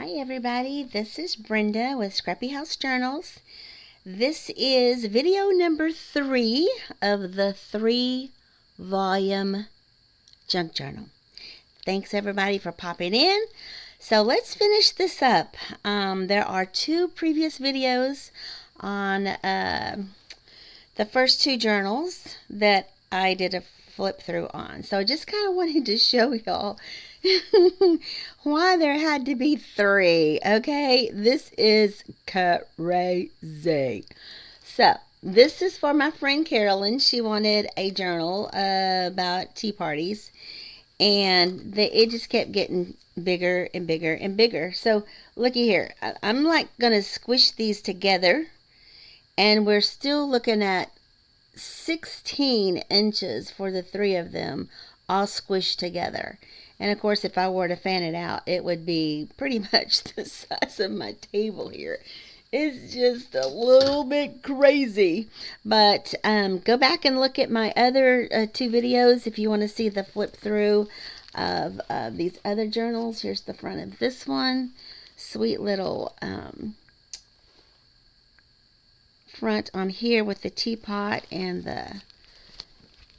Hi everybody, this is Brenda with Scrappy House Journals. This is video number 3 of the 3-volume junk journal. Thanks everybody for popping in. So let's finish this up. There are 2 previous videos on the first 2 journals that I did a flip through on. So I just kind of wanted to show y'all why there had to be 3. Okay, this is crazy. So this is for my friend Carolyn. She wanted a journal about tea parties, and it just kept getting bigger and bigger and bigger. So looky here, I'm like gonna squish these together, and we're still looking at 16 inches for the 3 of them all squished together. And of course, if I were to fan it out, it would be pretty much the size of my table here. It's just a little bit crazy. But go back and look at my other 2 videos if you want to see the flip through of these other journals. Here's the front of this one. Sweet little front on here with the teapot and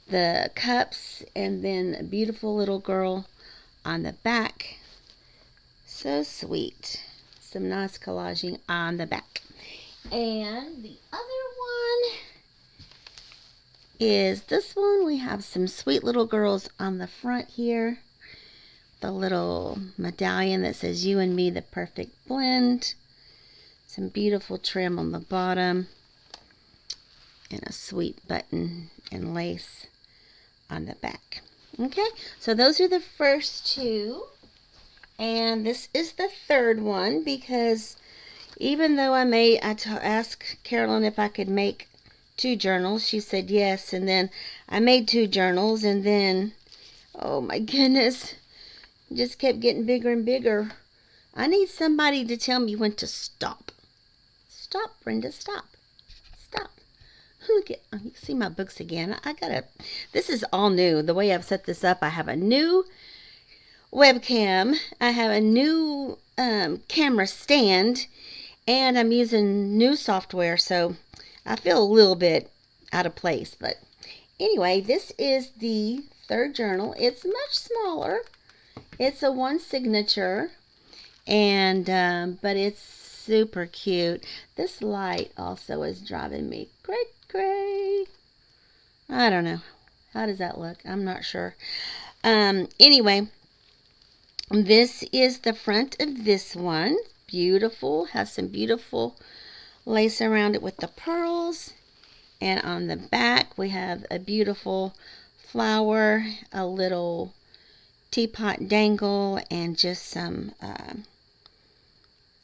the cups, and then a beautiful little girl on the back. So sweet. Some nice collaging on the back. And the other one is this one. We have some sweet little girls on the front here. The little medallion that says "You and Me, the Perfect Blend." Some beautiful trim on the bottom. And a sweet button and lace on the back. Okay, so those are the first 2. And this is the 3rd one, because even though I asked Carolyn if I could make 2 journals. She said yes, and then I made 2 journals, and then, oh my goodness, it just kept getting bigger and bigger. I need somebody to tell me when to stop. Stop, Brenda, stop. Stop. Look at, you see my books again. This is all new. The way I've set this up, I have a new webcam. I have a new camera stand, and I'm using new software, so I feel a little bit out of place. But anyway, this is the 3rd journal. It's much smaller. It's a 1 signature, and but it's super cute. This light also is driving me cray. I don't know. How does that look? I'm not sure. Anyway, this is the front of this one. Beautiful. Has some beautiful lace around it with the pearls. And on the back, we have a beautiful flower, a little teapot dangle, and just some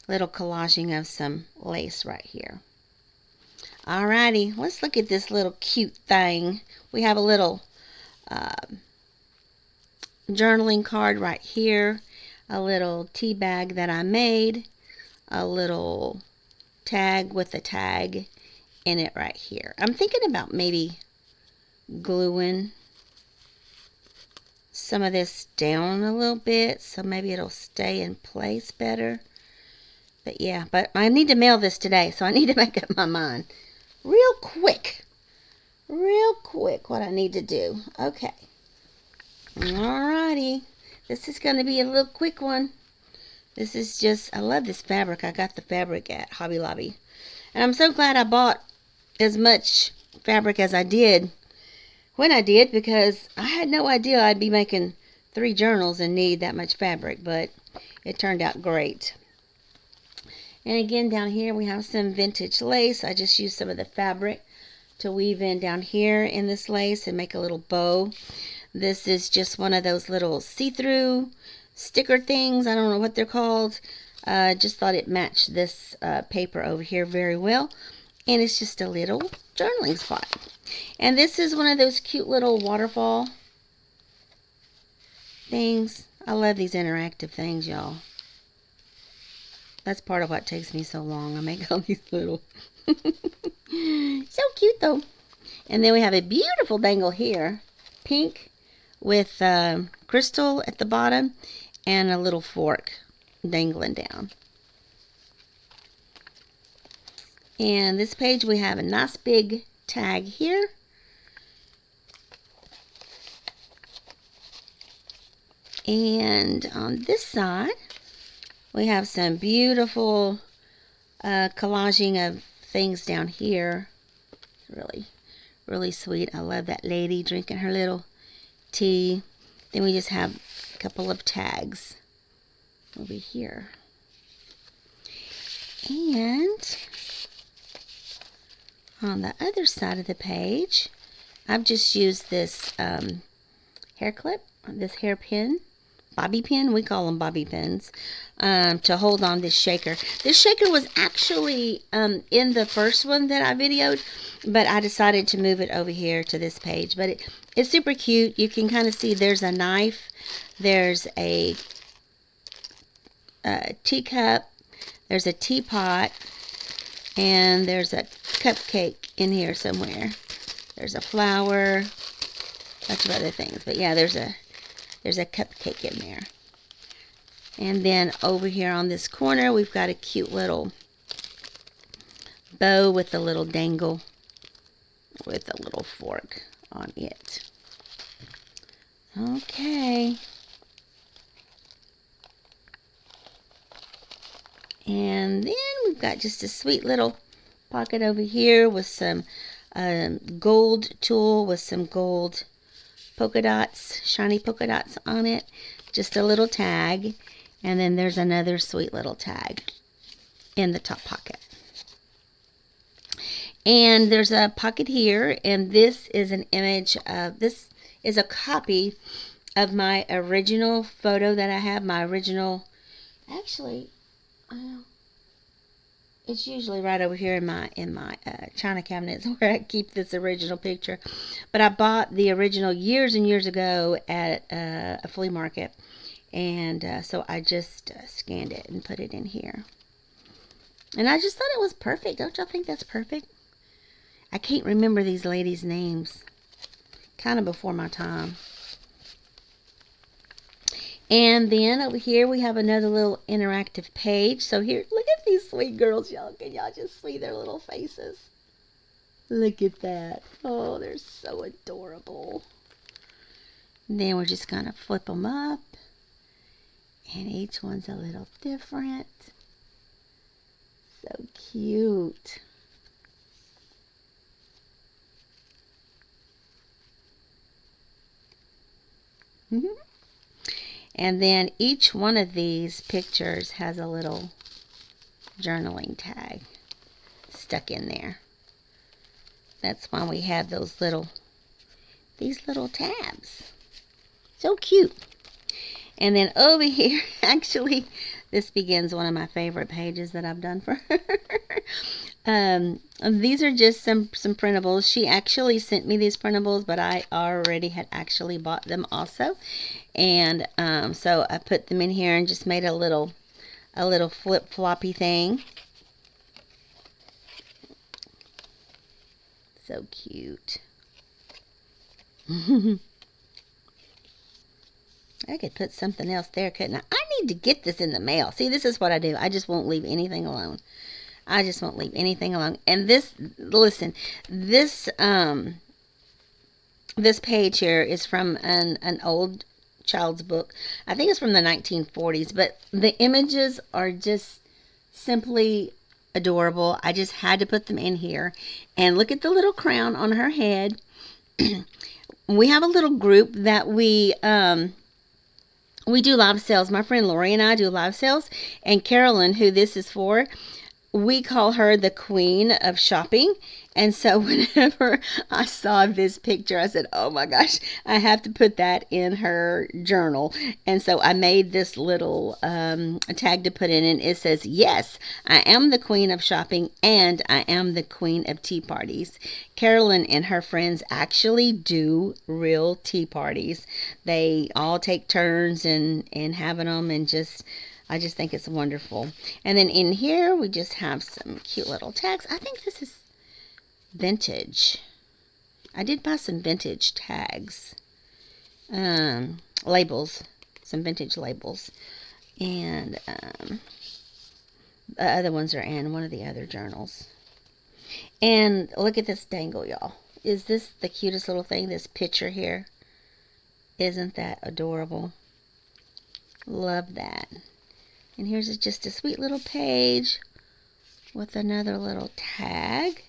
little collaging of some lace right here. Alrighty, let's look at this little cute thing. We have a little journaling card right here, a little tea bag that I made, a little tag with a tag in it right here. I'm thinking about maybe gluing some of this down a little bit so maybe it'll stay in place better. But yeah, but I need to mail this today, so I need to make up my mind real quick what I need to do. Okay. Alrighty. This is going to be a little quick one. This is just, I love this fabric. I got the fabric at Hobby Lobby. And I'm so glad I bought as much fabric as I did when I did, because I had no idea I'd be making 3 journals and need that much fabric, but it turned out great. And again, down here we have some vintage lace. I just used some of the fabric to weave in down here in this lace and make a little bow. This is just one of those little see-through sticker things. I don't know what they're called. Just thought it matched this paper over here very well. And it's just a little journaling spot. And this is one of those cute little waterfall things. I love these interactive things, y'all. That's part of what takes me so long. I make all these little... So cute, though. And then we have a beautiful dangle here. Pink with crystal at the bottom and a little fork dangling down. And this page we have a nice big tag here. And on this side we have some beautiful collaging of things down here. Really, really sweet. I love that lady drinking her little tea. Then we just have a couple of tags over here. And on the other side of the page, I've just used this hair clip, this hairpin, bobby pin, we call them bobby pins, to hold on this shaker. This shaker was actually in the first one that I videoed, but I decided to move it over here to this page. But it's super cute. You can kind of see there's a knife, there's a teacup, there's a teapot, and there's a cupcake in here somewhere. There's a flower, bunch of other things. But yeah, there's a cupcake in there. And then over here on this corner, we've got a cute little bow with a little dangle with a little fork on it. Okay. And then we've got just a sweet little pocket over here with some gold tulle with some gold polka dots, shiny polka dots on it. Just a little tag. And then there's another sweet little tag in the top pocket. And there's a pocket here, and this is an image of, this is a copy of my original photo that I have, my original, actually, it's usually right over here in my china cabinets where I keep this original picture. But I bought the original years and years ago at a flea market. And so I just scanned it and put it in here. And I just thought it was perfect. Don't y'all think that's perfect? I can't remember these ladies' names. Kind of before my time. And then over here we have another little interactive page. So here, look at these sweet girls, y'all. Can y'all just see their little faces? Look at that. Oh, they're so adorable. And then we're just going to flip them up. And each one's a little different. So cute. And then each one of these pictures has a little journaling tag stuck in there. That's why we have these little tabs. So cute. And then over here, actually, this begins one of my favorite pages that I've done for her. These are just some printables. She actually sent me these printables, but I already had actually bought them also. And so I put them in here and just made a little flip-floppy thing. So cute. I could put something else there, couldn't I? I need to get this in the mail. See, this is what I do. I just won't leave anything alone. I just won't leave anything alone. And this, listen, this page here is from an old child's book. I think it's from the 1940s, but the images are just simply adorable. I just had to put them in here. And look at the little crown on her head. We have a little group that we do live sales. My friend Lori and I do live sales. And Carolyn, who this is for, we call her the queen of shopping. And so whenever I saw this picture, I said, oh my gosh, I have to put that in her journal. And so I made this little tag to put in, and it says, yes, I am the queen of shopping and I am the queen of tea parties. Carolyn and her friends actually do real tea parties. They all take turns in having them, and I just think it's wonderful. And then in here, we just have some cute little tags. I think this is vintage. I did buy some vintage tags. Labels. Some vintage labels. And the other ones are in one of the other journals. And look at this dangle, y'all. Is this the cutest little thing? This picture here. Isn't that adorable? Love that. And here's just a sweet little page with another little tag.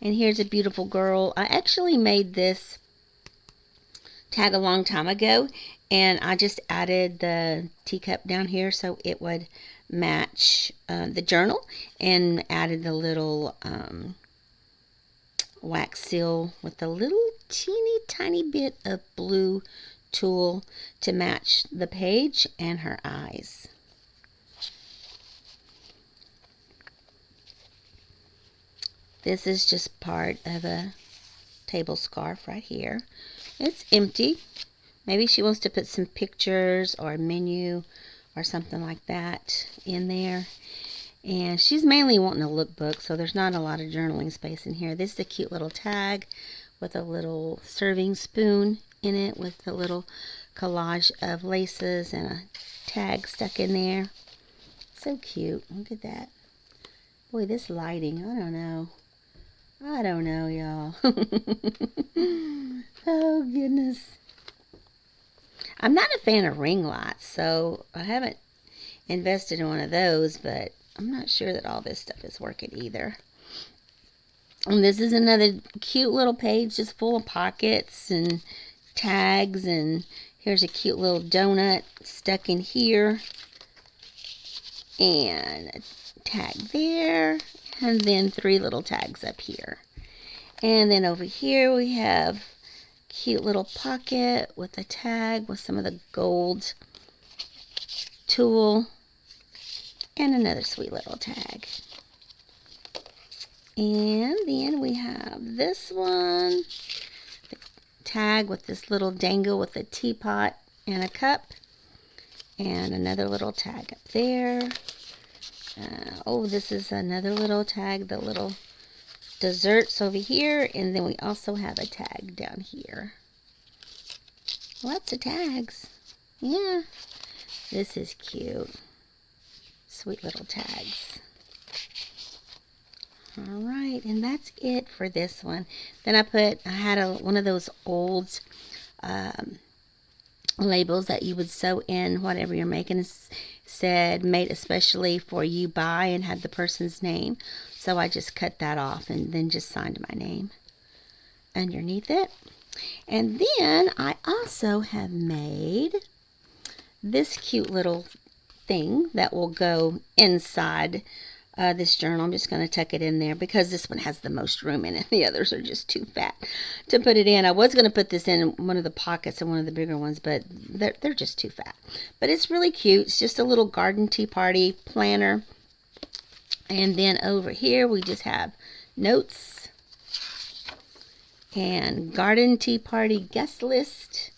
And here's a beautiful girl. I actually made this tag a long time ago, and I just added the teacup down here so it would match the journal, and added the little wax seal with a little teeny tiny bit of blue tulle to match the page and her eyes. This is just part of a table scarf right here. It's empty. Maybe she wants to put some pictures or a menu or something like that in there. And she's mainly wanting a lookbook, so there's not a lot of journaling space in here. This is a cute little tag with a little serving spoon in it with a little collage of laces and a tag stuck in there. So cute. Look at that. Boy, this lighting, I don't know, y'all. Oh, goodness. I'm not a fan of ring lights, so I haven't invested in one of those, but I'm not sure that all this stuff is working either. And this is another cute little page just full of pockets and tags, and here's a cute little donut stuck in here, and a tag there, and then 3 little tags up here. And then over here we have a cute little pocket with a tag with some of the gold tulle, and another sweet little tag. And then we have this one, the tag with this little dangle with a teapot and a cup, and another little tag up there. Oh, this is another little tag, the little desserts over here, and then we also have a tag down here. Lots of tags. Yeah, this is cute. Sweet little tags. Alright, and that's it for this one. Then I had one of those old labels that you would sew in whatever you're making. It said made especially for you by, and had the person's name. So I just cut that off and then just signed my name underneath it. And then I also have made this cute little thing that will go inside this journal. I'm just going to tuck it in there because this one has the most room in it. The others are just too fat to put it in. I was going to put this in one of the pockets and one of the bigger ones, but they're just too fat. But it's really cute. It's just a little garden tea party planner. And then over here we just have notes and garden tea party guest list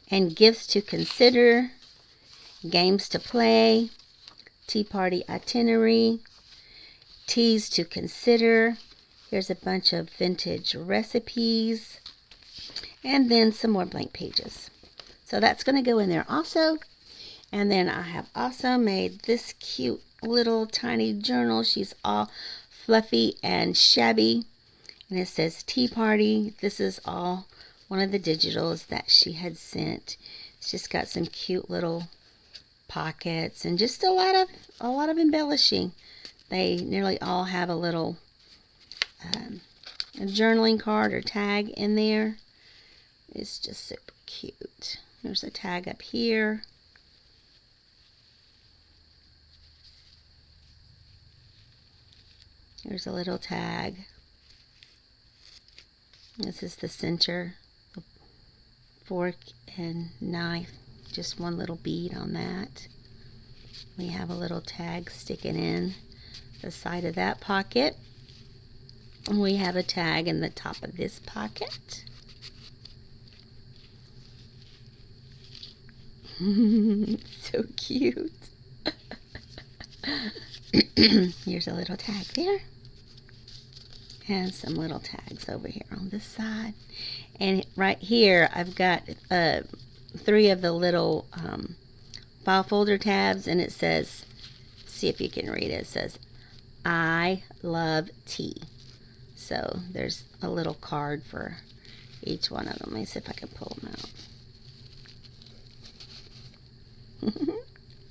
and gifts to consider, games to play, tea party itinerary, teas to consider. Here's a bunch of vintage recipes, and then some more blank pages. So that's going to go in there also. And then I have also made this cute little tiny journal. She's all fluffy and shabby, and it says tea party. This is all one of the digitals that she had sent. It's just got some cute little pockets and just a lot of embellishing. They nearly all have a little a journaling card or tag in there. It's just super cute. There's a tag up here. There's a little tag. This is the center, the fork and knife. Just one little bead on that. We have a little tag sticking in the side of that pocket. And we have a tag in the top of this pocket. So cute. Here's a little tag there. And some little tags over here on this side. And right here I've got 3 of the little file folder tabs, and it says, see if you can read it. It says, I love tea. So there's a little card for each one of them. Let me see if I can pull them out.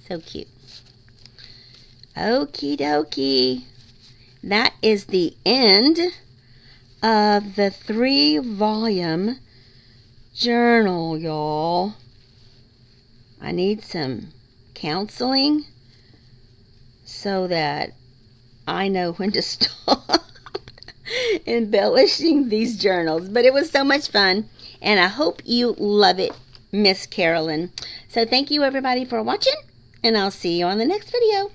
So cute. Okie dokie. That is the end of the 3-volume journal, y'all. I need some counseling so that I know when to stop embellishing these journals. But it was so much fun, and I hope you love it, Miss Carolyn. So thank you everybody for watching, and I'll see you on the next video.